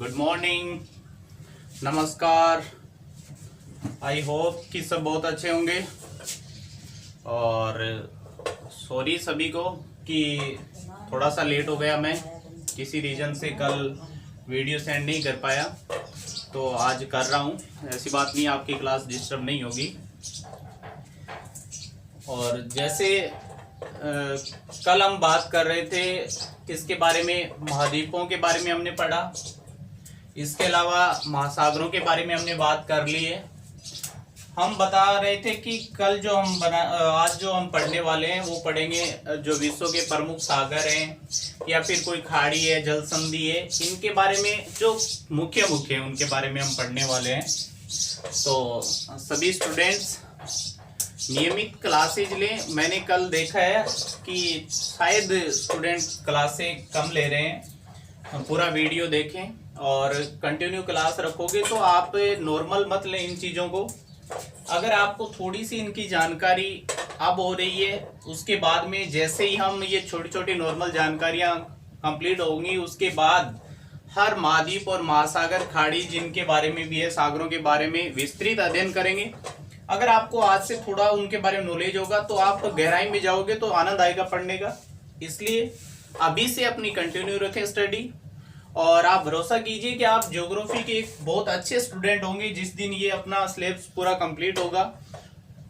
Good morning, नमस्कार। I hope कि सब बहुत अच्छे होंगे। और सॉरी सभी को कि थोड़ा सा लेट हो गया, मैं किसी रीज़न से कल वीडियो सेंड नहीं कर पाया, तो आज कर रहा हूँ। ऐसी बात नहीं, आपकी क्लास डिस्टर्ब नहीं होगी। और जैसे कल हम बात कर रहे थे किसके बारे में, महाद्वीपों के बारे में हमने पढ़ा। इसके अलावा महासागरों के बारे में हमने बात कर ली है। हम बता रहे थे कि कल जो हम आज जो हम पढ़ने वाले हैं वो पढ़ेंगे जो विश्व के प्रमुख सागर हैं या फिर कोई खाड़ी है, जल संधि है, इनके बारे में जो मुख्य है उनके बारे में हम पढ़ने वाले हैं। तो सभी स्टूडेंट्स नियमित क्लासेज लें। मैंने कल देखा है कि शायद स्टूडेंट क्लासें कम ले रहे हैं। पूरा वीडियो देखें और कंटिन्यू क्लास रखोगे तो आप नॉर्मल मत लें इन चीज़ों को। अगर आपको थोड़ी सी इनकी जानकारी अब हो रही है, उसके बाद में जैसे ही हम ये छोटी छोटी नॉर्मल जानकारियां कंप्लीट होंगी, उसके बाद हर महाद्वीप और महासागर खाड़ी जिनके बारे में भी है, सागरों के बारे में विस्तृत अध्ययन करेंगे। अगर आपको आज से थोड़ा उनके बारे में नॉलेज होगा तो आप गहराई में जाओगे तो आनंद आएगा पढ़ने का। इसलिए अभी से अपनी कंटिन्यू रखें स्टडी, और आप भरोसा कीजिए कि आप ज्योग्राफी के एक बहुत अच्छे स्टूडेंट होंगे जिस दिन ये अपना सिलेबस पूरा कंप्लीट होगा।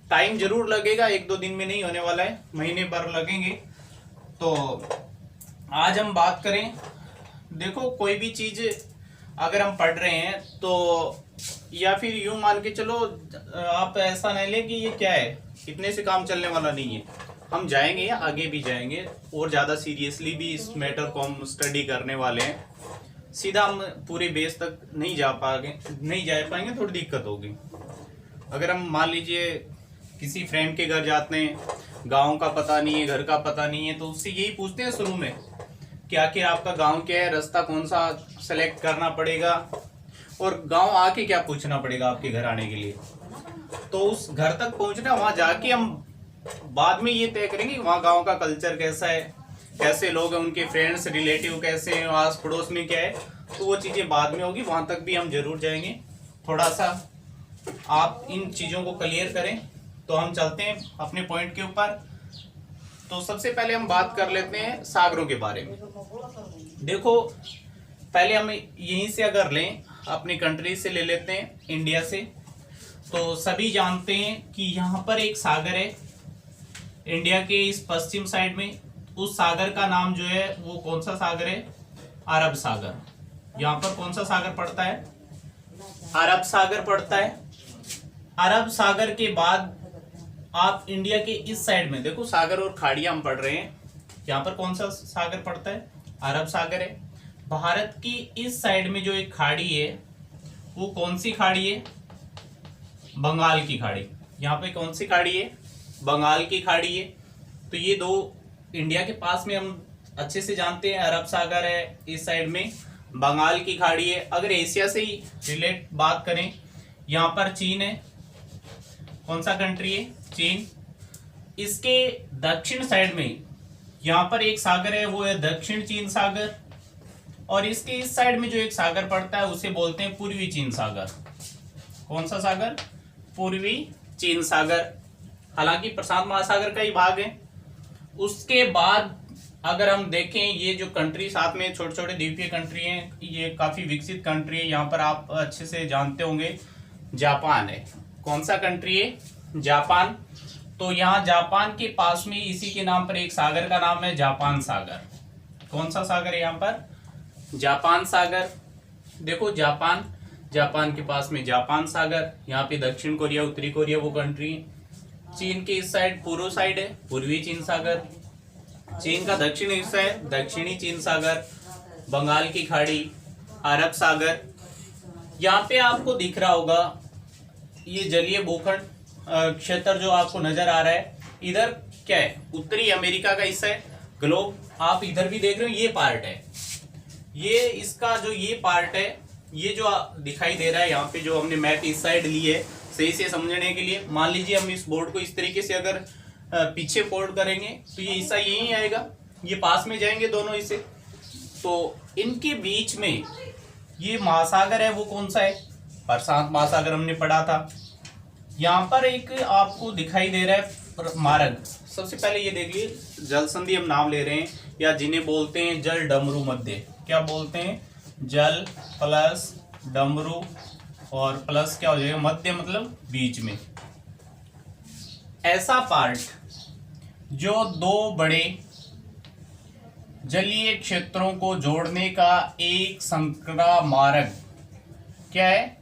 टाइम जरूर लगेगा, 1-2 दिन में नहीं होने वाला है, महीने भर लगेंगे। तो आज हम बात करें, देखो कोई भी चीज अगर हम पढ़ रहे हैं तो या फिर यूं मान के चलो, आप ऐसा नहीं ले कि ये क्या है, इतने से काम चलने वाला नहीं है। हम जाएंगे, आगे भी जाएंगे और ज़्यादा सीरियसली भी इस मैटर को हम स्टडी करने वाले हैं। सीधा हम पूरे बेस तक नहीं जा पाएंगे, थोड़ी दिक्कत होगी। अगर हम मान लीजिए किसी फ्रेंड के घर जाते हैं, गांव का पता नहीं है, घर का पता नहीं है, तो उससे यही पूछते हैं शुरू में कि आखिर आपका गांव क्या है, रास्ता कौन सा सेलेक्ट करना पड़ेगा, और गांव आके क्या पूछना पड़ेगा आपके घर आने के लिए। तो उस घर तक पहुंचना, वहां जाके हम बाद में ये तय करेंगे वहाँ गांव का कल्चर कैसा है, कैसे लोग हैं, उनके फ्रेंड्स रिलेटिव कैसे हैं, आस पड़ोस में क्या है, तो वो चीज़ें बाद में होगी। वहाँ तक भी हम जरूर जाएंगे। थोड़ा सा आप इन चीज़ों को क्लियर करें तो हम चलते हैं अपने पॉइंट के ऊपर। तो सबसे पहले हम बात कर लेते हैं सागरों के बारे में। देखो पहले हम यहीं से अगर लें, अपनी कंट्री से ले लेते हैं, इंडिया से। तो सभी जानते हैं कि यहाँ पर एक सागर है इंडिया के इस पश्चिम साइड में। उस सागर का नाम जो है वो कौन सा सागर है? अरब सागर। यहाँ पर कौन सा सागर पड़ता है? अरब सागर पड़ता है। अरब सागर के बाद आप इंडिया के इस साइड में देखो, सागर और खाड़ियां हम पढ़ रहे हैं। यहाँ पर कौन सा सागर पड़ता है? अरब सागर है। भारत की इस साइड में जो एक खाड़ी है वो कौन सी खाड़ी है? बंगाल की खाड़ी। यहाँ पे कौन सी खाड़ी है? बंगाल की खाड़ी है। तो ये दो इंडिया के पास में हम अच्छे से जानते हैं, अरब सागर है इस साइड में, बंगाल की खाड़ी है। अगर एशिया से ही रिलेट बात करें, यहाँ पर चीन है। कौन सा कंट्री है? चीन। इसके दक्षिण साइड में यहाँ पर एक सागर है, वो है दक्षिण चीन सागर। और इसके इस साइड में जो एक सागर पड़ता है उसे बोलते हैं पूर्वी चीन सागर। कौन सा सागर? पूर्वी चीन सागर। हालांकि प्रशांत महासागर का ही भाग है। उसके बाद अगर हम देखें, ये जो कंट्री साथ में छोटे छोटे द्वीपीय कंट्री हैं, ये काफी विकसित कंट्री है। यहाँ पर आप अच्छे से जानते होंगे, जापान है। कौन सा कंट्री है? जापान। तो यहाँ जापान के पास में इसी के नाम पर एक सागर का नाम है जापान सागर। कौन सा सागर है यहाँ पर? जापान सागर। देखो जापान के पास में जापान सागर। यहाँ पे दक्षिण कोरिया, उत्तरी कोरिया वो कंट्री है। चीन के इस साइड पूर्व साइड है पूर्वी चीन सागर। चीन का दक्षिण हिस्सा है दक्षिणी चीन सागर। बंगाल की खाड़ी, अरब सागर। यहाँ पे आपको दिख रहा होगा ये जलीय भूखंड क्षेत्र जो आपको नजर आ रहा है, इधर क्या है? उत्तरी अमेरिका का हिस्सा है, ग्लोब। आप इधर भी देख रहे हो, ये पार्ट है, ये इसका जो ये पार्ट है, ये जो दिखाई दे रहा है यहाँ पे, जो हमने मैप इस साइड ली है सही से समझने के लिए। मान लीजिए हम इस बोर्ड को इस तरीके से अगर पीछे फोल्ड करेंगे तो ये हिस्सा यही आएगा, ये पास में जाएंगे दोनों हिस्से। तो इनके बीच में ये महासागर है वो कौन सा है? प्रशांत महासागर हमने पढ़ा था। यहाँ पर एक आपको दिखाई दे रहा है मार्ग। सबसे पहले ये देखिए, जल संधि हम नाम ले रहे हैं, या जिन्हें बोलते हैं जल डमरू मध्य। क्या बोलते हैं? जल प्लस डमरू और प्लस क्या हो जाएगा? मध्य, मतलब बीच में। ऐसा पार्ट जो दो बड़े जलीय क्षेत्रों को जोड़ने का एक संकरा मार्ग, क्या है?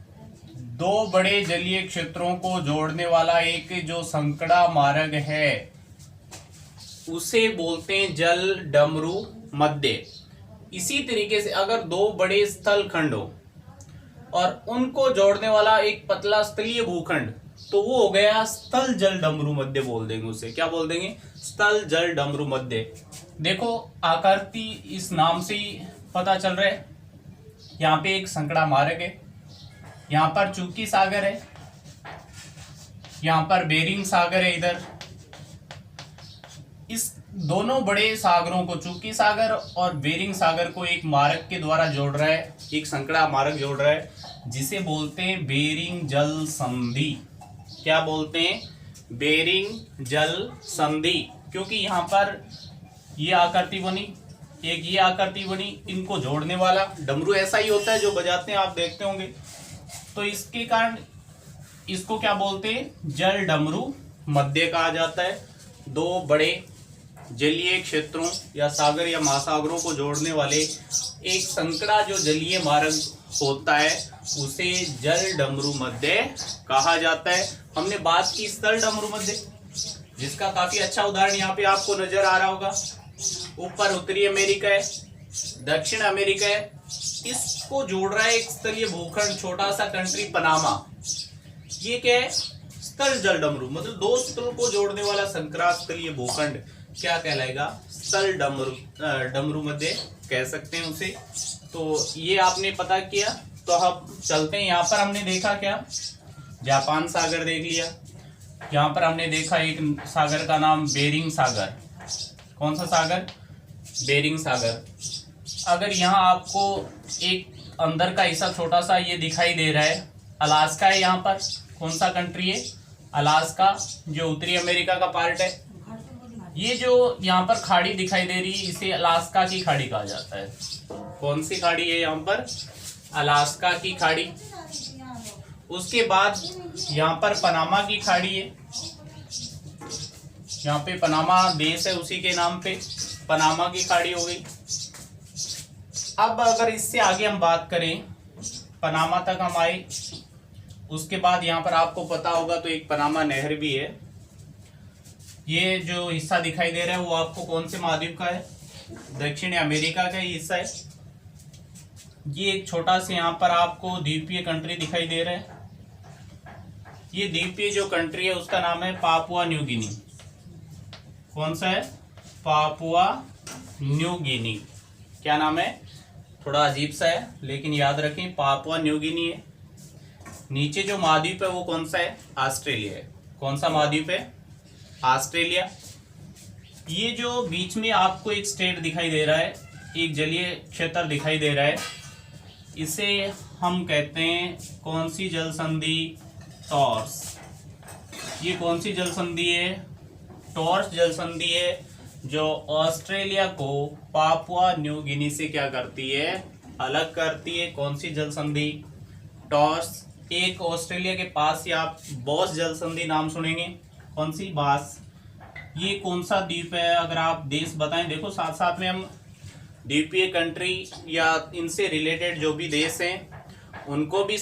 दो बड़े जलीय क्षेत्रों को जोड़ने वाला एक जो संकरा मार्ग है उसे बोलते हैं जल डमरू मध्य। इसी तरीके से अगर दो बड़े स्थल खंड हो और उनको जोड़ने वाला एक पतला स्थलीय भूखंड, तो वो हो गया स्थल जल डमरू मध्य बोल देंगे उसे। क्या बोल देंगे? स्थल जल डमरू मध्य। देखो आकृति इस नाम से ही पता चल रहा है। यहाँ पे एक संकरा मार्ग है, यहाँ पर चुकी सागर है, यहाँ पर बेरिंग सागर है। इधर इस दोनों बड़े सागरों को, चुकी सागर और बेरिंग सागर को एक मार्ग के द्वारा जोड़ रहा है, एक संकरा मार्ग जोड़ रहा है, जिसे बोलते हैं बेरिंग जल संधि। क्या बोलते हैं? बेरिंग जल संधि। क्योंकि यहाँ पर ये आकृति बनी, एक ये आकृति बनी, इनको जोड़ने वाला डमरू ऐसा ही होता है जो बजाते हैं, आप देखते होंगे। तो इसके कारण इसको क्या बोलते हैं? जल डमरू मध्य कहा जाता है। दो बड़े जलीय क्षेत्रों या सागर या महासागरों को जोड़ने वाले एक संकरा जो जलीय मार्ग होता है उसे जल डमरू मध्य कहा जाता है। हमने बात की स्थल डमरू मध्य, जिसका काफी अच्छा उदाहरण यहाँ पे आपको नजर आ रहा होगा। ऊपर उत्तरी अमेरिका है, दक्षिण अमेरिका है, इसको जोड़ रहा है एक स्थलीय भूखंड, छोटा सा कंट्री पनामा। ये क्या है? स्थल जल डमरू, मतलब दो स्थलों को जोड़ने वाला संकरा स्थलीय भूखंड क्या कहलाएगा? स्थल डमरू मध्य कह सकते हैं उसे। तो ये आपने पता किया। तो हम चलते हैं, यहाँ पर हमने देखा क्या? जापान सागर देख लिया। यहाँ पर हमने देखा एक सागर का नाम बेरिंग सागर। कौन सा सागर? बेरिंग सागर। अगर यहाँ आपको एक अंदर का हिस्सा छोटा सा ये दिखाई दे रहा है, अलास्का है यहाँ पर। कौन सा कंट्री है? अलास्का, जो उत्तरी अमेरिका का पार्ट है। ये जो यहाँ पर खाड़ी दिखाई दे रही है इसे अलास्का की खाड़ी कहा जाता है। कौन सी खाड़ी है यहाँ पर? अलास्का की खाड़ी। उसके बाद यहाँ पर पनामा की खाड़ी है। यहाँ पे पनामा देश है, उसी के नाम पे पनामा की खाड़ी हो गई। अब अगर इससे आगे हम बात करें, पनामा तक हम आए, उसके बाद यहाँ पर आपको पता होगा तो एक पनामा नहर भी है। ये जो हिस्सा दिखाई दे रहा है वो आपको कौन से महाद्वीप का है? दक्षिण अमेरिका का ही हिस्सा है। ये एक छोटा सा यहाँ पर आपको द्वीपीय कंट्री दिखाई दे रहा है। ये द्वीपीय जो कंट्री है उसका नाम है पापुआ न्यू गिनी। कौन सा है? Papua New Guinea. क्या नाम है? थोड़ा अजीब सा है लेकिन याद रखें, पापुआ न्यू गिनी है। नीचे जो महाद्वीप है वो कौन सा है? ऑस्ट्रेलिया है। कौन सा महाद्वीप है? ऑस्ट्रेलिया। ये जो बीच में आपको एक स्टेट दिखाई दे रहा है, एक जलीय क्षेत्र दिखाई दे रहा है, इसे हम कहते हैं कौन सी जल संधि? टॉर्स। ये कौन सी जल संधि है? टॉर्स जल संधि है, जो ऑस्ट्रेलिया को पापुआ न्यू गिनी से क्या करती है? अलग करती है। कौन सी जल संधि? टॉर्स। एक ऑस्ट्रेलिया के पास ही आप बॉस जल संधि नाम सुनेंगे। कौन सी? बास। ये कौन सा द्वीप है? अगर आप देश बताएं। देखो साथ साथ में हम द्वीपीय कंट्री या इनसे रिलेटेड जो भी देश हैं उनको भी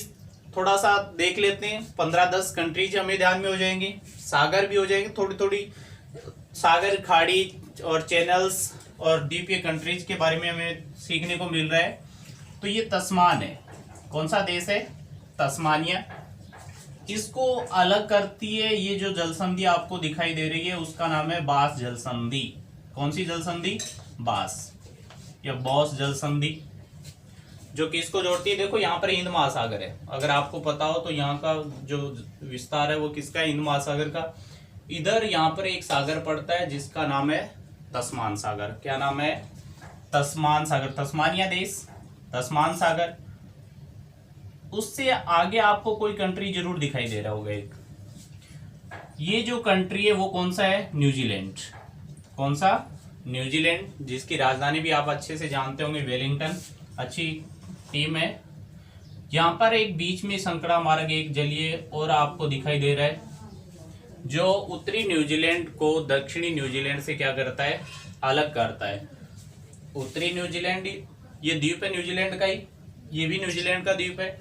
थोड़ा सा देख लेते हैं। 15-10 कंट्रीज हमें ध्यान में हो जाएंगी, सागर भी हो जाएंगे, थोड़ी थोड़ी सागर, खाड़ी और चैनल्स और द्वीपीय कंट्रीज के बारे में हमें सीखने को मिल रहा है। तो ये तस्मान है। कौन सा देश है? तस्मानिया। इसको अलग करती है ये जो जल संधि आपको दिखाई दे रही है, उसका नाम है बास जल संधि। कौन सी जल संधि? बास या बॉस जल संधि, जो किसको जोड़ती है? देखो यहाँ पर हिंद महासागर है, अगर आपको पता हो तो यहाँ का जो विस्तार है वो किसका है? हिंद महासागर का। इधर यहाँ पर एक सागर पड़ता है जिसका नाम है तस्मान सागर। क्या नाम है? तस्मान सागर। तस्मानिया देश, तस्मान सागर। उससे आगे आपको कोई कंट्री जरूर दिखाई दे रहा होगा एक। ये जो कंट्री है वो कौन सा है? न्यूजीलैंड। कौन सा? न्यूजीलैंड, जिसकी राजधानी भी आप अच्छे से जानते होंगे, वेलिंगटन। अच्छी टीम है। यहाँ पर एक बीच में संकरा मार्ग एक जलीय और आपको दिखाई दे रहा है, जो उत्तरी न्यूजीलैंड को दक्षिणी न्यूजीलैंड से क्या करता है? अलग करता है। उत्तरी न्यूजीलैंड, ये द्वीप है न्यूजीलैंड का ही, ये भी न्यूजीलैंड का द्वीप है।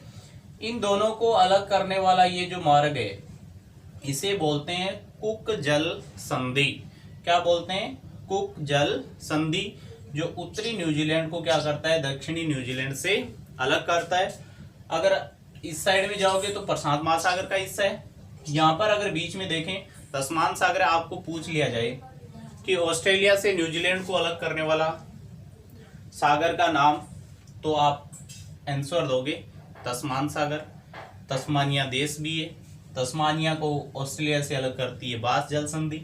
इन दोनों को अलग करने वाला ये जो मार्ग है, इसे बोलते हैं कुक जल संधि। क्या बोलते हैं? कुक जल संधि, जो उत्तरी न्यूजीलैंड को क्या करता है? दक्षिणी न्यूजीलैंड से अलग करता है। अगर इस साइड में जाओगे तो प्रशांत महासागर का हिस्सा है। यहाँ पर अगर बीच में देखें तस्मान सागर, आपको पूछ लिया जाए कि ऑस्ट्रेलिया से न्यूजीलैंड को अलग करने वाला सागर का नाम, तो आप आंसर दोगे तस्मान सागर। तस्मानिया देश भी है। तस्मानिया को ऑस्ट्रेलिया से अलग करती है बास जल संधि।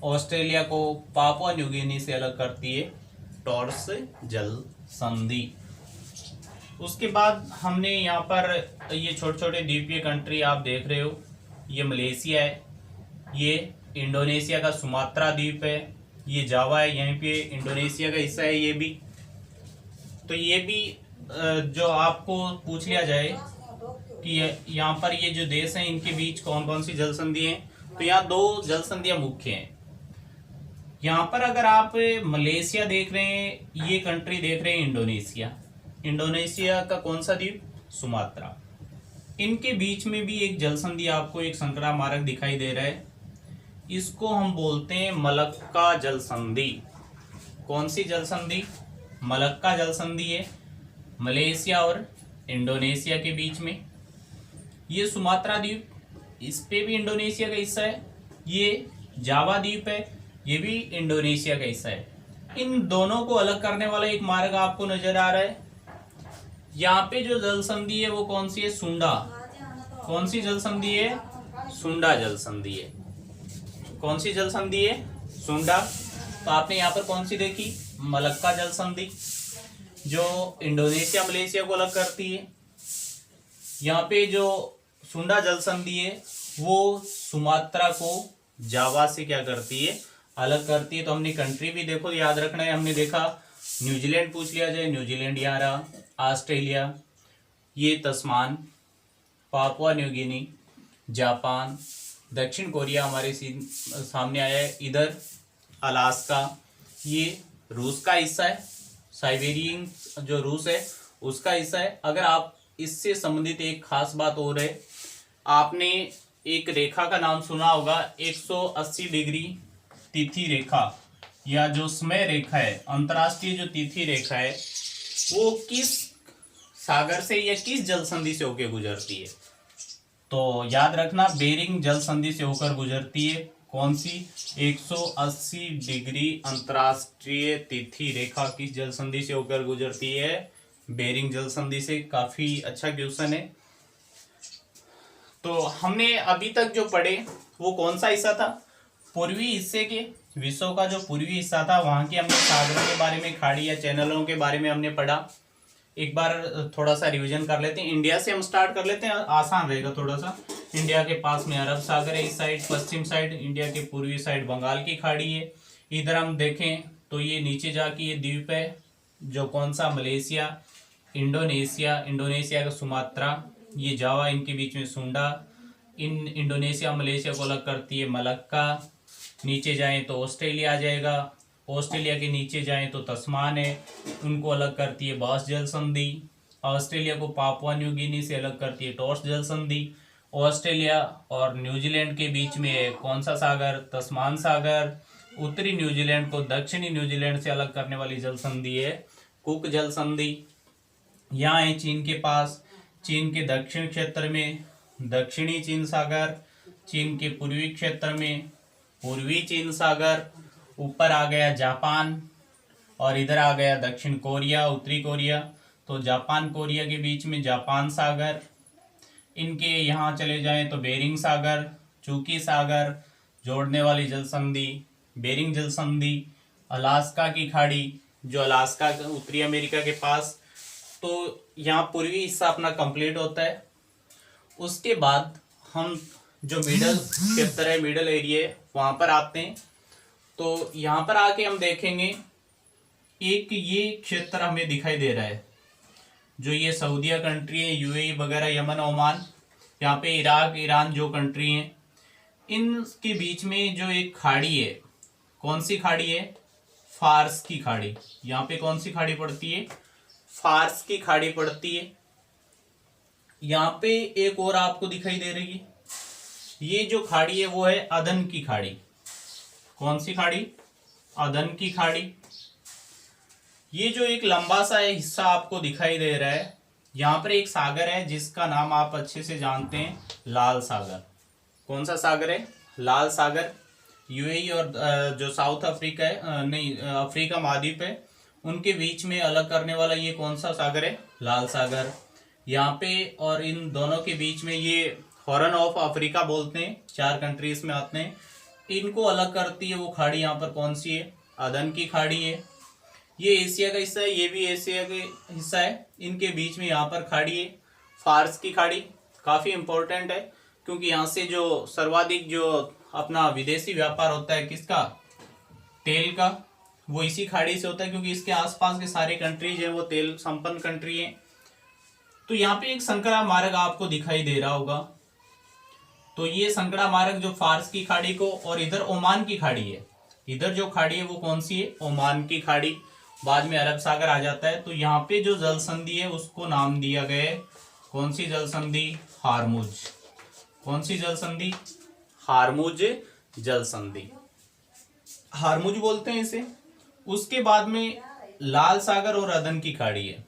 ऑस्ट्रेलिया को पापुआ न्यू गिनी से अलग करती है टॉर्स जल संधि। उसके बाद हमने यहाँ पर ये छोटे छोटे द्वीपीय कंट्री आप देख रहे हो, ये मलेशिया है, ये इंडोनेशिया का सुमात्रा द्वीप है, ये जावा है, यहीं पे इंडोनेशिया का हिस्सा है ये भी। तो ये भी जो आपको पूछ लिया जाए कि यहाँ पर ये जो देश हैं इनके बीच कौन कौन सी जल संधि हैं, तो यहाँ दो जल संधियां मुख्य हैं। यहाँ पर अगर आप मलेशिया देख रहे हैं, ये कंट्री देख रहे हैं इंडोनेशिया। इंडोनेशिया का कौन सा द्वीप? सुमात्रा। इनके बीच में भी एक जल संधि आपको एक संकरा मार्ग दिखाई दे रहा है, इसको हम बोलते हैं मलक्का जल संधि। कौन सी जल संधि? मलक्का जल संधि है मलेशिया और इंडोनेशिया के बीच में। ये सुमात्रा द्वीप, इस पे भी इंडोनेशिया का हिस्सा है। ये जावा द्वीप है, ये भी इंडोनेशिया का हिस्सा है। इन दोनों को अलग करने वाला एक मार्ग आपको नजर आ रहा है। यहाँ पे जो जल संधि है वो कौन सी है? सुंडा। कौन सी जल संधि है? सुंडा जल संधि है। कौन सी जल संधि है? सुंडा। तो आपने यहाँ पर कौन सी देखी? मलक्का जल संधि, जो इंडोनेशिया मलेशिया को अलग करती है। यहाँ पे जो सुंडा जल संधि है वो सुमात्रा को जावा से क्या करती है? अलग करती है। तो हमने कंट्री भी देखो याद रखना है, हमने देखा न्यूजीलैंड पूछ लिया जाए, न्यूजीलैंड यहाँ रहा। ऑस्ट्रेलिया, ये तस्मान, पापुआ न्यू गिनी, जापान, दक्षिण कोरिया हमारे सामने आया है। इधर अलास्का, ये रूस का हिस्सा है। साइबेरियन जो रूस है उसका हिस्सा है। अगर आप इससे संबंधित एक खास बात और है, आपने एक रेखा का नाम सुना होगा 180 डिग्री तिथि रेखा, या जो समय रेखा है, अंतरराष्ट्रीय जो तिथि रेखा है, वो किस सागर से या किस जल संधि से होकर गुजरती है? तो याद रखना बेरिंग जल संधि से होकर गुजरती है। कौन सी? 180 डिग्री अंतरराष्ट्रीय तिथि रेखा किस जल संधि से होकर गुजरती है? बेरिंग जल संधि से। काफी अच्छा क्वेश्चन है। तो हमने अभी तक जो पढ़े वो कौन सा हिस्सा था? पूर्वी हिस्से के, विश्व का जो पूर्वी हिस्सा था वहां के हमने सागरों के बारे में, खाड़ी या चैनलों के बारे में हमने पढ़ा। एक बार थोड़ा सा रिवीजन कर लेते हैं। इंडिया से हम स्टार्ट कर लेते हैं, आसान रहेगा थोड़ा सा। इंडिया के पास में अरब सागर है, इस साइड पश्चिम साइड। इंडिया के पूर्वी साइड बंगाल की खाड़ी है। इधर हम देखें तो ये नीचे जाके ये द्वीप है, जो कौन सा? मलेशिया, इंडोनेशिया, इंडोनेशिया का सुमात्रा, ये जावा, इनके बीच में सुंडा। इन इंडोनेशिया मलेशिया को अलग करती है मलक्का। नीचे जाएं तो ऑस्ट्रेलिया आ जाएगा। ऑस्ट्रेलिया के नीचे जाएं तो तस्मान है, उनको अलग करती है बास जल संधि। ऑस्ट्रेलिया को पापुआ न्यू गिनी से अलग करती है टॉर्स जल संधि। ऑस्ट्रेलिया और न्यूजीलैंड के बीच में है कौन सा सागर? तस्मान सागर। उत्तरी न्यूजीलैंड को दक्षिणी न्यूजीलैंड से अलग करने वाली जल संधि है कुक जल संधि। यहाँ है चीन के पास, चीन के दक्षिण क्षेत्र में दक्षिणी चीन सागर, चीन के पूर्वी क्षेत्र में पूर्वी चीन सागर। ऊपर आ गया जापान और इधर आ गया दक्षिण कोरिया, उत्तरी कोरिया। तो जापान कोरिया के बीच में जापान सागर। इनके यहाँ चले जाएं तो बेरिंग सागर, चूकी सागर, जोड़ने वाली जल संधि बेरिंग जल संधि। अलास्का की खाड़ी, जो अलास्का उत्तरी अमेरिका के पास तो यहाँ पूर्वी हिस्सा अपना कंप्लीट होता है। उसके बाद हम जो मिडल क्षेत्र है, मिडल एरिया है, वहाँ पर आते हैं। तो यहाँ पर आके हम देखेंगे एक ये क्षेत्र हमें दिखाई दे रहा है, जो ये सऊदीया कंट्री है, यूएई वगैरह, यमन, ओमान, यहाँ पे इराक, ईरान जो कंट्री हैं, इनके बीच में जो एक खाड़ी है, कौन सी खाड़ी है? फार्स की खाड़ी। यहाँ पे कौन सी खाड़ी पड़ती है? फार्स की खाड़ी पड़ती है। यहाँ पे एक और आपको दिखाई दे रही है, ये जो खाड़ी है वो है अदन की खाड़ी। कौन सी खाड़ी? अदन की खाड़ी। ये जो एक लंबा सा हिस्सा आपको दिखाई दे रहा है, यहाँ पर एक सागर है जिसका नाम आप अच्छे से जानते हैं, लाल सागर। कौन सा सागर है? लाल सागर। यूएई और जो साउथ अफ्रीका है, नहीं, अफ्रीका महाद्वीप है, उनके बीच में अलग करने वाला ये कौन सा सागर है? लाल सागर। यहाँ पे और इन दोनों के बीच में ये हॉर्न ऑफ अफ्रीका बोलते हैं, 4 कंट्रीज में आते हैं। इनको अलग करती है वो खाड़ी, यहाँ पर कौन सी है? अदन की खाड़ी है। ये एशिया का हिस्सा है, ये भी एशिया का हिस्सा है। इनके बीच में यहाँ पर खाड़ी है, फार्स की खाड़ी। काफ़ी इंपॉर्टेंट है क्योंकि यहाँ से जो सर्वाधिक जो अपना विदेशी व्यापार होता है, किसका? तेल का, वो इसी खाड़ी से होता है, क्योंकि इसके आसपास के सारे कंट्रीज हैं वो तेल संपन्न कंट्री हैं। तो यहाँ पे एक संकरा मार्ग आपको दिखाई दे रहा होगा। तो ये संकरा मार्ग जो फार्स की खाड़ी को, और इधर ओमान की खाड़ी है, इधर जो खाड़ी है वो कौन सी है? ओमान की खाड़ी। बाद में अरब सागर आ जाता है। तो यहाँ पे जो जल संधि है उसको नाम दिया गया है, कौन सी जल संधि? हार्मुज। कौन सी जल संधि? हार्मुज जल संधि, हार्मुज बोलते हैं इसे। उसके बाद में लाल सागर और अदन की खाड़ी है,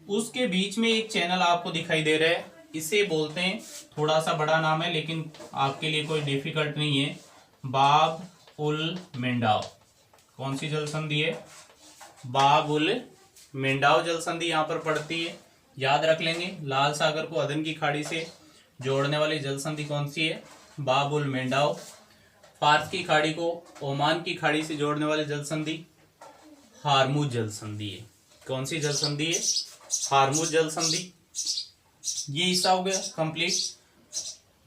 उसके बीच में एक चैनल आपको दिखाई दे रहा है, इसे बोलते हैं, थोड़ा सा बड़ा नाम है लेकिन आपके लिए कोई डिफिकल्ट नहीं है, बाब उल मेंडाव। कौन सी जल संधि है? बाब उल मेंडाव जल संधि यहाँ पर पड़ती है। याद रख लेंगे, लाल सागर को अदन की खाड़ी से जोड़ने वाली जल संधि कौन सी है? बाब उल मेंडाव। फार्स की खाड़ी को ओमान की खाड़ी से जोड़ने वाली जल संधि हार्मुज जल संधि है। कौन सी जल संधि है? हार्मुज जल संधि। ये हिस्सा हो गया कंप्लीट।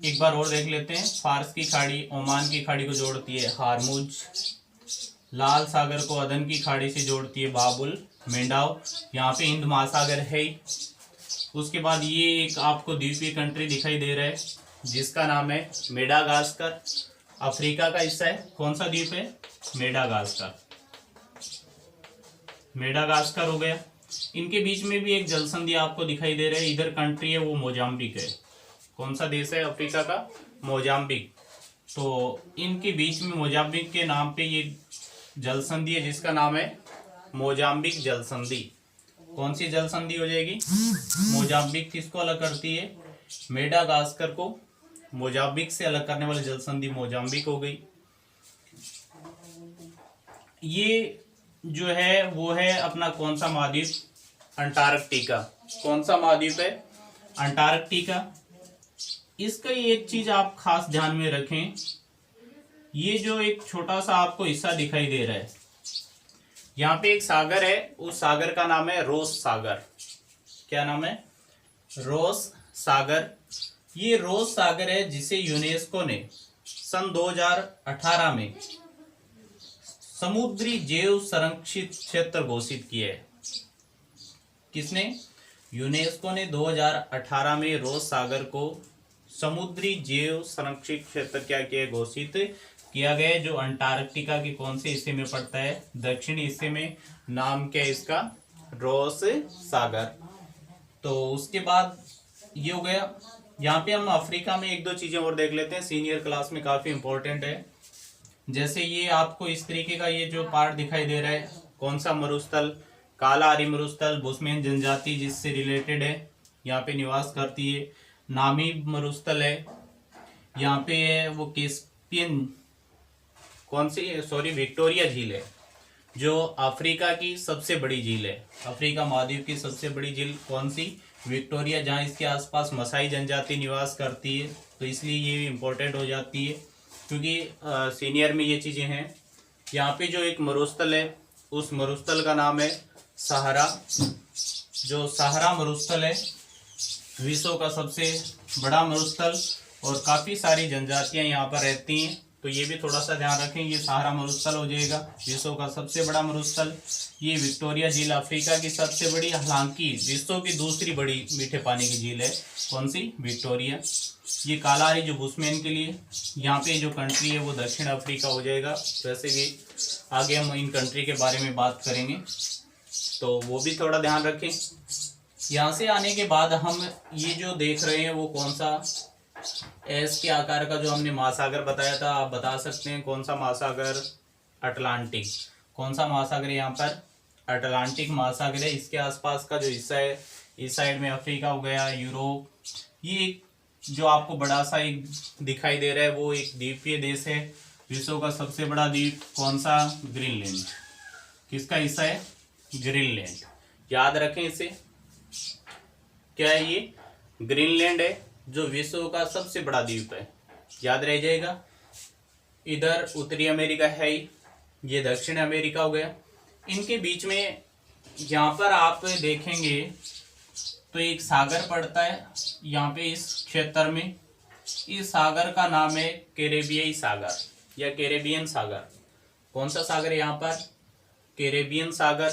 एक बार और देख लेते हैं। फार्स की खाड़ी ओमान की खाड़ी को जोड़ती है हार्मुज, लाल सागर को अदन की खाड़ी से जोड़ती है बाबुल मेंडाव। यहाँ पे हिंद महासागर है ही। उसके बाद ये एक आपको द्वीपीय कंट्री दिखाई दे रहा है जिसका नाम है मेडागास्कर। अफ्रीका का हिस्सा है। कौन सा द्वीप है? मेडागास्कर। मेडागास्कर हो गया। इनके बीच में भी एक जल संधि आपको दिखाई दे रहा है। इधर कंट्री है वो मोजाम्बिक है। कौन सा देश है अफ्रीका का? मोजाम्बिक। तो इनके बीच में मोजाम्बिक के नाम पे ये जल संधि है जिसका नाम है मोजाम्बिक जल संधि। कौन सी जल संधि हो जाएगी? मोजाम्बिक किसको अलग करती है? मेडागास्कर को मोजाम्बिक से अलग करने वाली जल संधि मोजाम्बिक हो गई। ये जो है वो है अपना कौन सा महाद्वीप? अंटार्कटिका। कौन सा महाद्वीप है? अंटार्कटिका। इसका एक चीज आप खास ध्यान में रखें, ये जो एक छोटा सा आपको हिस्सा दिखाई दे रहा है, यहाँ पे एक सागर है, उस सागर का नाम है रोस सागर। क्या नाम है? रोस सागर। ये रोस सागर है जिसे यूनेस्को ने सन 2018 में समुद्री जैव संरक्षित क्षेत्र घोषित किया है। किसने? यूनेस्को ने 2018 में रोस सागर को समुद्री जैव संरक्षित क्षेत्र क्या किया? घोषित किया गया, जो अंटार्कटिका के कौन से हिस्से में पड़ता है? दक्षिणी हिस्से में। नाम क्या है इसका? रोस सागर। तो उसके बाद ये हो गया। यहाँ पे हम अफ्रीका में एक दो चीजें और देख लेते हैं, सीनियर क्लास में काफी इंपॉर्टेंट है। जैसे ये आपको इस तरीके का ये जो पार्ट दिखाई दे रहा है, कौन सा मरुस्थल? काला आरी मरुस्थल, बुशमैन जनजाति जिससे रिलेटेड है, यहाँ पे निवास करती है। नामीब मरुस्थल है, यहाँ पे है वो कैस्पियन, कौन सी? सॉरी, विक्टोरिया झील है जो अफ्रीका की सबसे बड़ी झील है। अफ्रीका महाद्वीप की सबसे बड़ी झील कौन सी? विक्टोरिया, जहाँ इसके आसपास मसाई जनजाति निवास करती है। तो इसलिए ये इम्पोर्टेंट हो जाती है क्योंकि सीनियर में ये चीज़ें हैं। यहाँ पे जो एक मरुस्थल है, उस मरुस्थल का नाम है सहारा जो सहारा मरुस्थल है विश्व का सबसे बड़ा मरुस्थल और काफ़ी सारी जनजातियां यहाँ पर रहती हैं, तो ये भी थोड़ा सा ध्यान रखें। ये सहारा मरुस्थल हो जाएगा विश्व का सबसे बड़ा मरुस्थल। ये विक्टोरिया झील अफ्रीका की सबसे बड़ी, हालांकि विश्व की दूसरी बड़ी मीठे पानी की झील है। कौन सी? विक्टोरिया। ये कालारी जो बुशमैन के लिए, यहाँ पे जो कंट्री है वो दक्षिण अफ्रीका हो जाएगा। वैसे भी आगे हम इन कंट्री के बारे में बात करेंगे, तो वो भी थोड़ा ध्यान रखें। यहाँ से आने के बाद हम ये जो देख रहे हैं वो कौन सा एस के आकार का जो हमने महासागर बताया था, आप बता सकते हैं कौन सा महासागर? अटलांटिक। कौन सा महासागर है यहाँ पर? अटलांटिक महासागर है। इसके आसपास का जो हिस्सा है, इस साइड में अफ्रीका हो गया, यूरोप। ये जो आपको बड़ा सा एक दिखाई दे रहा है वो एक द्वीपीय देश है। विश्व का सबसे बड़ा द्वीप कौन सा? ग्रीनलैंड। किसका हिस्सा है? ग्रीनलैंड। याद रखें इसे, क्या है ये? ग्रीनलैंड है जो विश्व का सबसे बड़ा द्वीप है, याद रह जाएगा। इधर उत्तरी अमेरिका है ही, ये दक्षिण अमेरिका हो गया। इनके बीच में यहाँ पर आप देखेंगे तो एक सागर पड़ता है यहाँ पे इस क्षेत्र में। इस सागर का नाम है कैरेबियाई सागर या कैरेबियन सागर। कौन सा सागर है यहाँ पर? कैरेबियन सागर।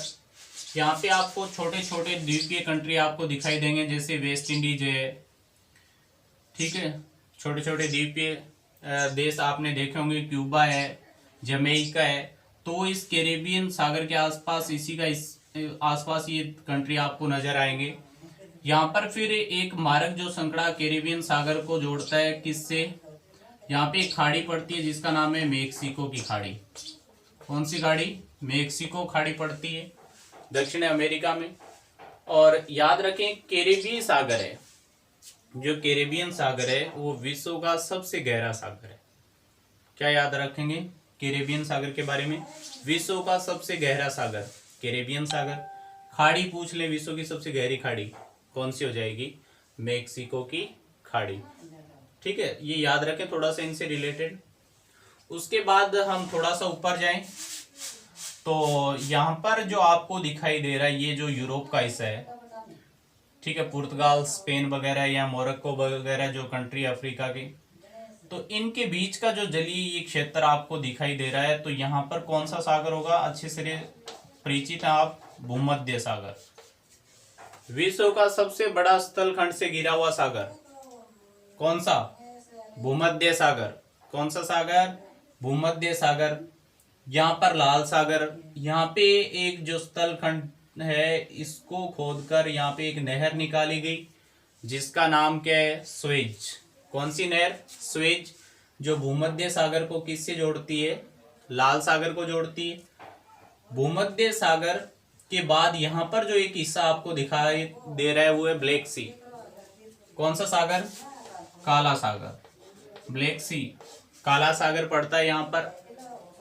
यहाँ पे आपको छोटे छोटे द्वीपीय कंट्री आपको दिखाई देंगे, जैसे वेस्ट इंडीज है, ठीक है। छोटे छोटे द्वीपीय देश आपने देखे होंगे, क्यूबा है, जमैका है। तो इस कैरेबियन सागर के आसपास, इसी का आसपास ये कंट्री आपको नजर आएंगे। यहाँ पर फिर एक मार्ग जो संकड़ा कैरेबियन सागर को जोड़ता है, किससे? यहाँ पे एक खाड़ी पड़ती है जिसका नाम है मेक्सिको की खाड़ी। कौन सी खाड़ी? मेक्सिको खाड़ी पड़ती है दक्षिण अमेरिका में। और याद रखें कैरेबियन सागर है, जो कैरेबियन सागर है वो विश्व का सबसे गहरा सागर है। क्या याद रखेंगे कैरेबियन सागर के बारे में? विश्व का सबसे गहरा सागर कैरेबियन सागर। खाड़ी पूछ ले, विश्व की सबसे गहरी खाड़ी कौन सी हो जाएगी? मेक्सिको की खाड़ी, ठीक है। ये याद रखें थोड़ा सा इनसे रिलेटेड। उसके बाद हम थोड़ा सा ऊपर जाएं तो यहाँ पर जो आपको दिखाई दे रहा है ये जो यूरोप का हिस्सा है, ठीक है, पुर्तगाल, स्पेन वगैरह या मोरक्को वगैरह जो कंट्री अफ्रीका की, तो इनके बीच का जो जलीय ये क्षेत्र आपको दिखाई दे रहा है, तो यहाँ पर कौन सा सागर होगा? अच्छे से परिचित हैं आप, भूमध्य सागर। विश्व का सबसे बड़ा स्थल खंड से घिरा हुआ सागर कौन सा? भूमध्य सागर। कौन सा सागर? भूमध्य सागर। यहाँ पर लाल सागर, यहाँ पे एक जो स्थल खंड है इसको खोदकर यहाँ पे एक नहर निकाली गई जिसका नाम क्या है? स्वेज। कौन सी नहर? स्वेज, जो भूमध्य सागर को किससे जोड़ती है? लाल सागर को जोड़ती है। भूमध्य सागर के बाद यहाँ पर जो एक हिस्सा आपको दिखाई दे रहा है वो है ब्लैक सी। कौन सा सागर? काला सागर। ब्लैक सी, काला सागर पड़ता है यहाँ पर।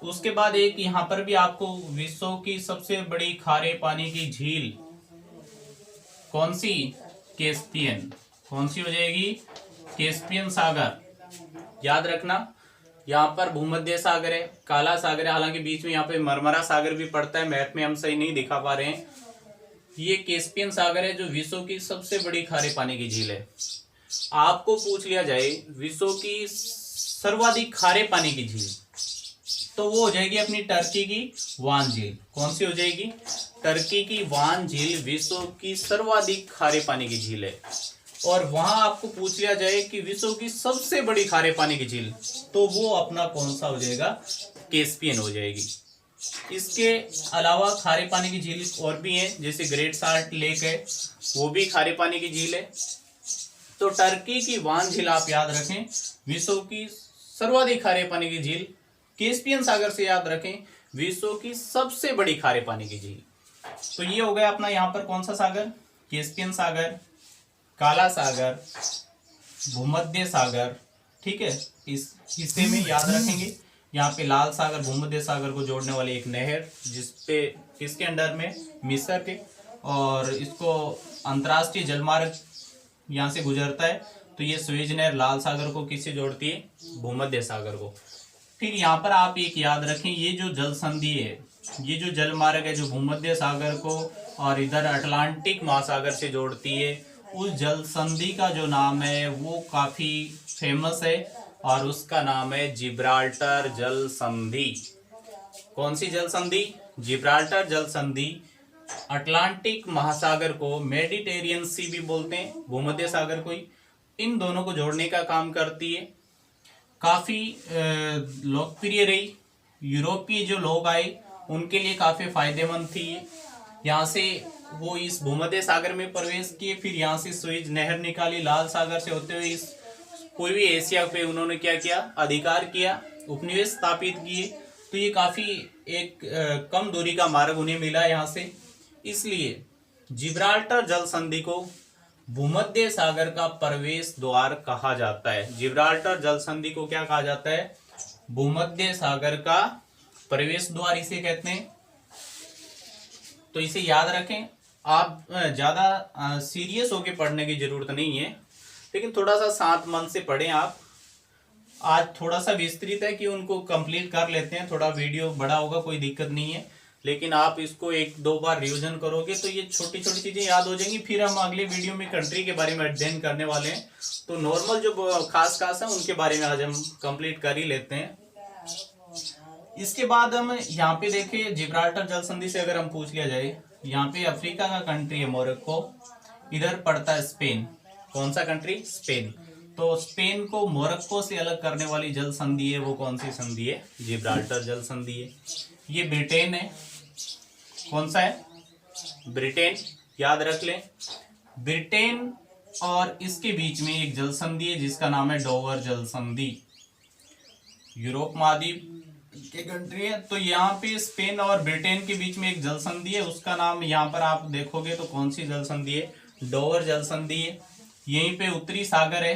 उसके बाद एक यहाँ पर भी आपको विश्व की सबसे बड़ी खारे पानी की झील कौन सी? कैस्पियन। कौन सी हो जाएगी? कैस्पियन सागर। याद रखना, यहाँ पर भूमध्य सागर है, काला सागर है, हालांकि बीच में यहाँ पे मरमरा सागर भी पड़ता है, मैप में हम सही नहीं दिखा पा रहे हैं। ये कैस्पियन सागर है जो विश्व की सबसे बड़ी खारे पानी की झील है। आपको पूछ लिया जाए विश्व की सर्वाधिक खारे पानी की झील, तो वो हो जाएगी अपनी टर्की की वान झील। कौन सी हो जाएगी? टर्की की वान झील विश्व की सर्वाधिक खारे पानी की झील है। और वहां आपको पूछ लिया जाए कि विश्व की सबसे बड़ी खारे पानी की झील, तो वो अपना कौन सा हो जाएगा? कैस्पियन हो जाएगी। इसके अलावा खारे पानी की झील और भी हैं, जैसे ग्रेट साल्ट लेक है, वो भी खारे पानी की झील है। तो टर्की की वान झील आप याद रखें, विश्व की सर्वाधिक खारे पानी की झील। कैस्पियन सागर से याद रखें विश्व की सबसे बड़ी खारे पानी की झील। तो ये हो गया अपना यहाँ पर कौन सा सागर? कैस्पियन सागर, काला सागर, भूमध्य सागर, ठीक है। इस हिस्से में याद रखेंगे यहाँ पे लाल सागर भूमध्य सागर को जोड़ने वाली एक नहर, जिसपे किसके अंडर में? मिस्र के, और इसको अंतर्राष्ट्रीय जलमार्ग यहाँ से गुजरता है। तो ये स्वेज नहर लाल सागर को किससे जोड़ती है? भूमध्य सागर को। फिर यहाँ पर आप एक याद रखें, ये जो जल संधि है ये जो जल मार्ग है जो भूमध्य सागर को और इधर अटलांटिक महासागर से जोड़ती है, उस जल संधि का जो नाम है वो काफी फेमस है और उसका नाम है जिब्राल्टर जल संधि। कौन सी जल संधि? जिब्राल्टर जल संधि अटलांटिक महासागर को मेडिटेरियन सी भी बोलते हैं, भूमध्य सागर को ही, इन दोनों को जोड़ने का काम करती है। काफी लोकप्रिय रही, यूरोपीय जो लोग आए उनके लिए काफी फायदेमंद थी। यहाँ से वो इस भूमध्य सागर में प्रवेश किए, फिर यहाँ से सुएज नहर निकाली, लाल सागर से होते हुए इस पूर्वी एशिया पे उन्होंने क्या किया? अधिकार किया, उपनिवेश स्थापित किए। तो ये काफी एक कम दूरी का मार्ग उन्हें मिला यहाँ से, इसलिए जिब्राल्टर जल संधि को भूमध्य सागर का प्रवेश द्वार कहा जाता है। जिब्राल्टर जल संधि को क्या कहा जाता है? भूमध्य सागर का प्रवेश द्वार इसे कहते हैं। तो इसे याद रखें। आप ज्यादा सीरियस होके पढ़ने की जरूरत नहीं है, लेकिन थोड़ा सा शांत मन से पढ़ें आप। आज थोड़ा सा विस्तृत है कि उनको कंप्लीट कर लेते हैं, थोड़ा वीडियो बड़ा होगा, कोई दिक्कत नहीं है, लेकिन आप इसको 1-2 बार रिवीजन करोगे तो ये छोटी छोटी चीजें याद हो जाएंगी। फिर हम अगले वीडियो में कंट्री के बारे में अध्ययन करने वाले हैं, तो नॉर्मल जो खास है उनके बारे में आज हम कंप्लीट कर ही लेते हैं। इसके बाद हम यहाँ पे देखें, जिब्राल्टर जल संधि से अगर हम पूछ लिया जाए, यहाँ पे अफ्रीका का कंट्री है मोरक्को, इधर पड़ता है स्पेन। कौन सा कंट्री? स्पेन। तो स्पेन को मोरक्को से अलग करने वाली जल संधि है वो कौन सी संधि है? जिब्राल्टर जल संधि है। ये ब्रिटेन है। कौन सा है? ब्रिटेन, याद रख लें। ब्रिटेन और इसके बीच में एक जल संधि है जिसका नाम है डोवर जल संधि। यूरोप महाद्वीप के कंट्री है, तो यहाँ पे स्पेन और ब्रिटेन के बीच में एक जल संधि है, उसका नाम यहाँ पर आप देखोगे तो कौन सी जल संधि है? डोवर जल संधि है। यहीं पे उत्तरी सागर है,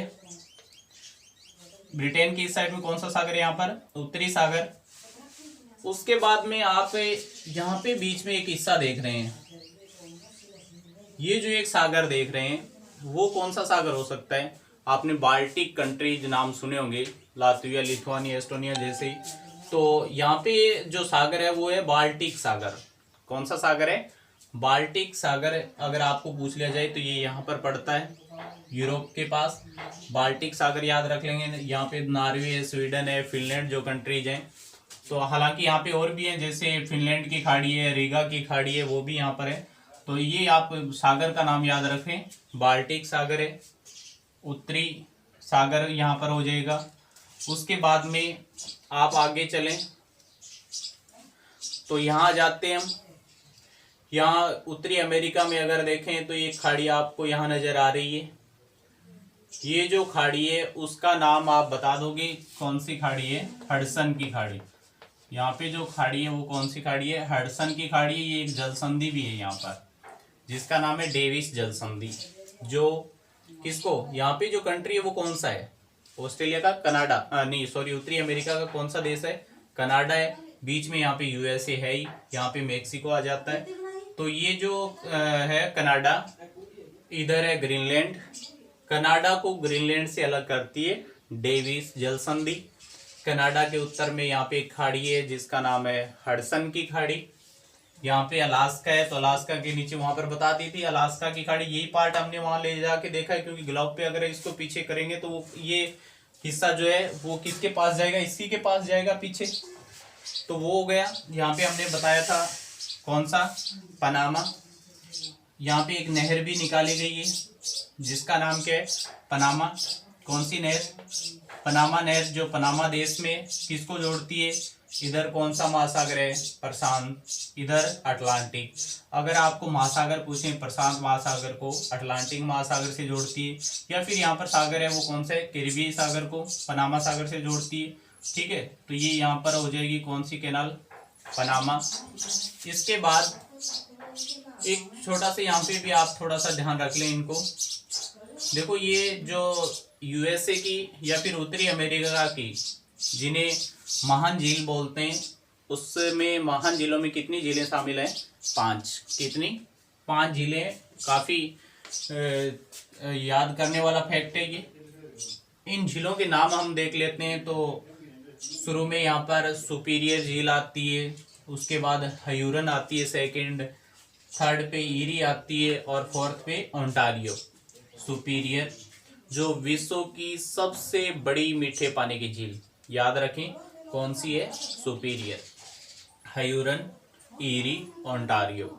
ब्रिटेन की इस साइड में कौन सा सागर है? यहाँ पर उत्तरी सागर। उसके बाद में आप यहाँ पे बीच में एक हिस्सा देख रहे हैं, ये जो एक सागर देख रहे हैं वो कौन सा सागर हो सकता है? आपने बाल्टिक कंट्रीज नाम सुने होंगे, लातविया, लिथुआनिया, एस्टोनिया जैसे। तो यहाँ पे जो सागर है वो है बाल्टिक सागर। कौन सा सागर है? बाल्टिक सागर। अगर आपको पूछ लिया जाए तो ये यहाँ पर पड़ता है, यूरोप के पास। बाल्टिक सागर याद रख लेंगे। यहाँ पे नॉर्वे, स्वीडन है, फिनलैंड जो कंट्रीज हैं। तो हालांकि यहाँ पे और भी हैं, जैसे फिनलैंड की खाड़ी है, रीगा की खाड़ी है, वो भी यहाँ पर है। तो ये आप सागर का नाम याद रखें, बाल्टिक सागर है। उत्तरी सागर यहाँ पर हो जाएगा। उसके बाद में आप आगे चलें तो यहाँ जाते हैं हम। यहाँ उत्तरी अमेरिका में अगर देखें तो ये खाड़ी आपको यहाँ नजर आ रही है। ये जो खाड़ी है उसका नाम आप बता दोगे कौन सी खाड़ी है? हडसन की खाड़ी। यहाँ पे जो खाड़ी है वो कौन सी खाड़ी है? हडसन की खाड़ी है। ये एक जल संधि भी है यहाँ पर जिसका नाम है डेविस जल संधि। जो किसको? यहाँ पे जो कंट्री है वो कौन सा है? ऑस्ट्रेलिया का, कनाडा, नहीं सॉरी, उत्तरी अमेरिका का कौन सा देश है? कनाडा है। बीच में यहाँ पे यूएसए है ही, यहाँ पे मेक्सिको आ जाता है। तो ये जो है कनाडा, इधर है ग्रीनलैंड। कनाडा को ग्रीनलैंड से अलग करती है डेविस जल संधि। कनाडा के उत्तर में यहाँ पे एक खाड़ी है जिसका नाम है हडसन की खाड़ी। यहाँ पे अलास्का है, तो अलास्का के नीचे वहां पर बता दी थी अलास्का की खाड़ी। यही पार्ट हमने वहां ले जाके देखा है, क्योंकि ग्लोब पे अगर इसको पीछे करेंगे तो ये हिस्सा जो है वो किसके पास जाएगा? इसी के पास जाएगा पीछे। तो वो हो गया। यहाँ पे हमने बताया था कौन सा? पनामा। यहाँ पे एक नहर भी निकाली गई है जिसका नाम क्या है? पनामा। कौन सी नहर? पनामा नहर, जो पनामा देश में किसको जोड़ती है? इधर कौन सा महासागर है? प्रशांत, इधर अटलांटिक। अगर आपको महासागर पूछें, प्रशांत महासागर को अटलांटिक महासागर से जोड़ती है, या फिर यहाँ पर सागर है वो कौन सा है? कैरिबियन सागर को पनामा सागर से जोड़ती है। ठीक है, तो ये यहाँ पर हो जाएगी कौन सी कैनाल? पनामा। इसके बाद एक छोटा सा यहाँ पे भी आप थोड़ा सा ध्यान रख लें इनको। देखो ये जो यूएसए की या फिर उत्तरी अमेरिका की जिन्हें महान झील बोलते हैं, उसमें महान झीलों में कितनी झीलें शामिल हैं? 5। कितनी? 5 झीलें। काफी याद करने वाला फैक्ट है ये। इन झीलों के नाम हम देख लेते हैं। तो शुरू में यहाँ पर सुपीरियर झील आती है, उसके बाद हयूरन आती है सेकंड, थर्ड पे ईरी आती है और फोर्थ पे ओंटारियो। सुपीरियर जो विश्व की सबसे बड़ी मीठे पानी की झील, याद रखें कौन सी है, सुपीरियर, हयूरन, ईरी, ओंटारियो।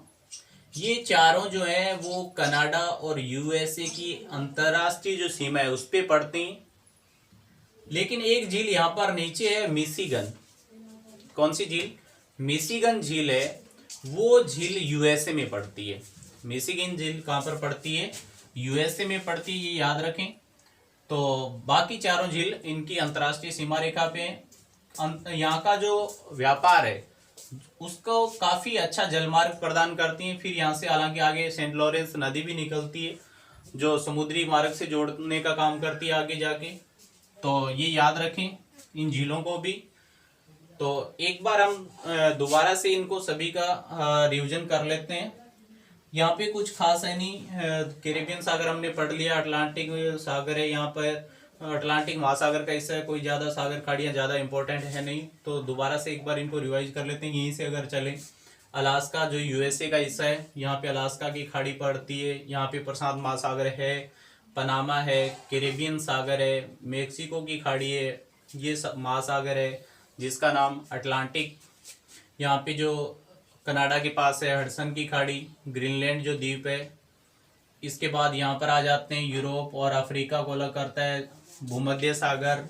ये चारों जो है वो कनाडा और यूएसए की अंतरराष्ट्रीय जो सीमा है उस पे पड़ती हैं। लेकिन एक झील यहाँ पर नीचे है, मिशिगन। कौन सी झील, मिशिगन झील है, वो झील यूएसए में पड़ती है। मिशिगन झील कहाँ पर पड़ती है, यूएसए में पड़ती है, ये याद रखें। तो बाकी चारों झील इनकी अंतरराष्ट्रीय सीमा रेखा पे हैं। यहाँ का जो व्यापार है उसको काफी अच्छा जलमार्ग प्रदान करती हैं। फिर यहाँ से हालांकि आगे सेंट लॉरेंस नदी भी निकलती है जो समुद्री मार्ग से जोड़ने का काम करती है आगे जाके। तो ये याद रखें इन झीलों को भी। तो एक बार हम दोबारा से इनको सभी का रिवीजन कर लेते हैं। यहाँ पे कुछ खास है नहीं, कैरेबियन सागर हमने पढ़ लिया, अटलांटिक सागर है, यहाँ पर अटलांटिक महासागर का हिस्सा है, कोई ज्यादा सागर खाड़ियां ज्यादा इंपॉर्टेंट है नहीं। तो दोबारा से एक बार इनको रिवाइज कर लेते हैं। यहीं से अगर चलें, अलास्का जो यूएसए का हिस्सा है, यहाँ पे अलास्का की खाड़ी पड़ती है, यहाँ पे प्रशांत महासागर है, पनामा है, कैरेबियन सागर है, मेक्सिको की खाड़ी है, ये महासागर है जिसका नाम अटलांटिक। यहाँ पे जो कनाडा के पास है हडसन की खाड़ी, ग्रीनलैंड जो द्वीप है। इसके बाद यहाँ पर आ जाते हैं, यूरोप और अफ्रीका को अलग करता है भूमध्य सागर।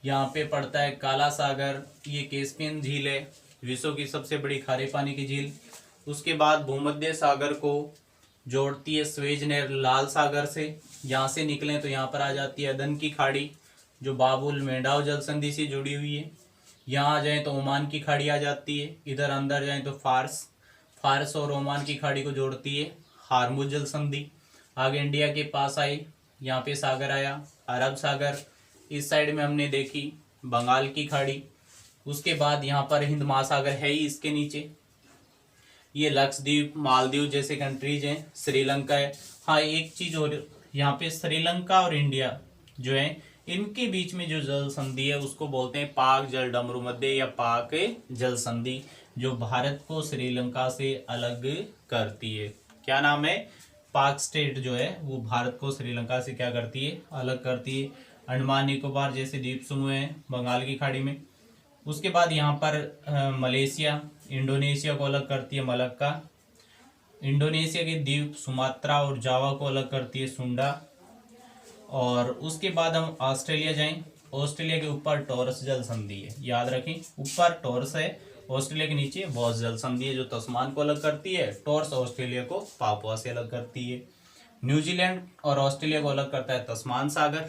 यहाँ पे पड़ता है काला सागर, ये कैस्पियन झील है, विश्व की सबसे बड़ी खारे पानी की झील। उसके बाद भूमध्य सागर को जोड़ती है स्वेज नहर लाल सागर से। यहाँ से निकलें तो यहाँ पर आ जाती है अदन की खाड़ी जो बाबुल मेंढाव जल संधि से जुड़ी हुई है। यहाँ आ जाए तो ओमान की खाड़ी आ जाती है। इधर अंदर जाए तो फारस और ओमान की खाड़ी को जोड़ती है हार्मुज जल संधि। आगे इंडिया के पास आई, यहाँ पे सागर आया अरब सागर। इस साइड में हमने देखी बंगाल की खाड़ी। उसके बाद यहाँ पर हिंद महासागर है ही इसके नीचे। ये लक्षद्वीप, मालदीव जैसे कंट्रीज हैं, श्रीलंका है। हाँ एक चीज और, यहाँ पे श्रीलंका और इंडिया जो है इनके बीच में जो जल संधि है उसको बोलते हैं पाक जल डमरू मध्य या पाक जल संधि, जो भारत को श्रीलंका से अलग करती है। क्या नाम है, पाक स्टेट जो है वो भारत को श्रीलंका से क्या करती है, अलग करती है। अंडमान निकोबार जैसे द्वीप समूह है बंगाल की खाड़ी में। उसके बाद यहाँ पर मलेशिया इंडोनेशिया को अलग करती है मलक्का। इंडोनेशिया के द्वीप सुमात्रा और जावा को अलग करती है सुंडा। और उसके बाद हम ऑस्ट्रेलिया जाएं, ऑस्ट्रेलिया के ऊपर टॉरस जल संधि है, याद रखें ऊपर टॉरस है, ऑस्ट्रेलिया के नीचे बॉस जल संधि है जो तस्मान को अलग करती है। टॉरस ऑस्ट्रेलिया को पापुआ से अलग करती है। न्यूजीलैंड और ऑस्ट्रेलिया को अलग करता है तस्मान सागर।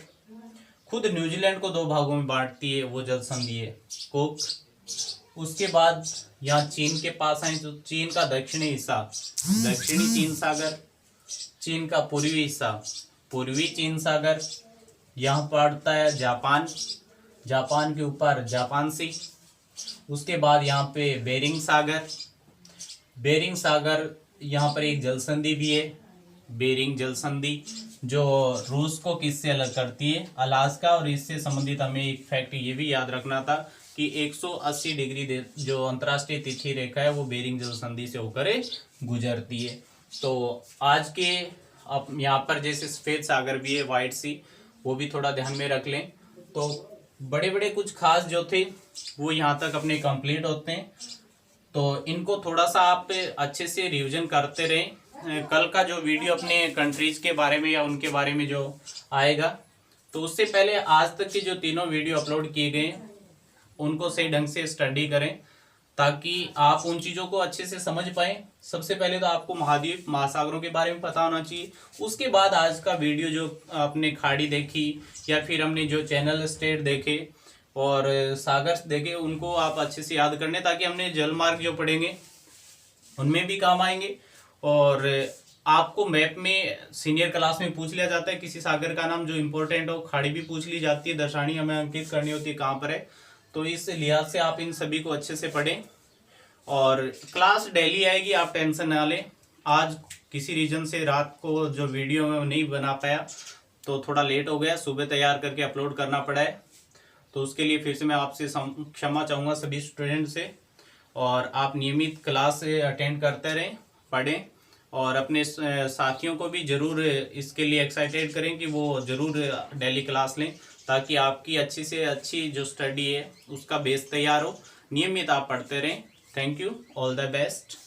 खुद न्यूजीलैंड को दो भागों में बांटती है वो जल संधि है कुक। उसके बाद यहाँ चीन के पास आए तो चीन का दक्षिणी हिस्सा दक्षिणी चीन सागर, चीन का पूर्वी हिस्सा पूर्वी चीन सागर। यहाँ पड़ता है जापान, जापान के ऊपर जापान सी। उसके बाद यहाँ पे बेरिंग सागर, बेरिंग सागर यहाँ पर एक जल संधि भी है बेरिंग जल संधि, जो रूस को किससे अलग करती है, अलास्का। और इससे संबंधित हमें एक फैक्ट ये भी याद रखना था कि 180 डिग्री जो अंतर्राष्ट्रीय तिथि रेखा है वो बेरिंग जल संधि से होकर गुजरती है। तो आज के अब यहाँ पर जैसे सफेद सागर भी है व्हाइट सी, वो भी थोड़ा ध्यान में रख लें। तो बड़े बड़े कुछ खास जो थे वो यहाँ तक अपने कंप्लीट होते हैं। तो इनको थोड़ा सा आप अच्छे से रिवीजन करते रहें। कल का जो वीडियो अपने कंट्रीज के बारे में या उनके बारे में जो आएगा, तो उससे पहले आज तक के जो तीनों वीडियो अपलोड किए गए उनको सही ढंग से स्टडी करें ताकि आप उन चीज़ों को अच्छे से समझ पाएं। सबसे पहले तो आपको महाद्वीप महासागरों के बारे में पता होना चाहिए। उसके बाद आज का वीडियो जो आपने खाड़ी देखी या फिर हमने जो चैनल स्टेट देखे और सागर देखे उनको आप अच्छे से याद करने, ताकि हमने जल मार्ग जो पढ़ेंगे उनमें भी काम आएंगे। और आपको मैप में सीनियर क्लास में पूछ लिया जाता है किसी सागर का नाम जो इम्पोर्टेंट हो, खाड़ी भी पूछ ली जाती है, दर्शानी हमें अंकित करनी होती है कहाँ पर है। तो इस लिहाज से आप इन सभी को अच्छे से पढ़ें। और क्लास डेली आएगी, आप टेंशन ना लें। आज किसी रीजन से रात को जो वीडियो में नहीं बना पाया तो थोड़ा लेट हो गया, सुबह तैयार करके अपलोड करना पड़ा है, तो उसके लिए फिर से मैं आपसे क्षमा चाहूँगा सभी स्टूडेंट से। और आप नियमित क्लास अटेंड करते रहें, पढ़ें और अपने साथियों को भी ज़रूर इसके लिए एक्साइटेड करें कि वो ज़रूर डेली क्लास लें, ताकि आपकी अच्छी से अच्छी जो स्टडी है उसका बेस तैयार हो। नियमित आप पढ़ते रहें। Thank you, all the best.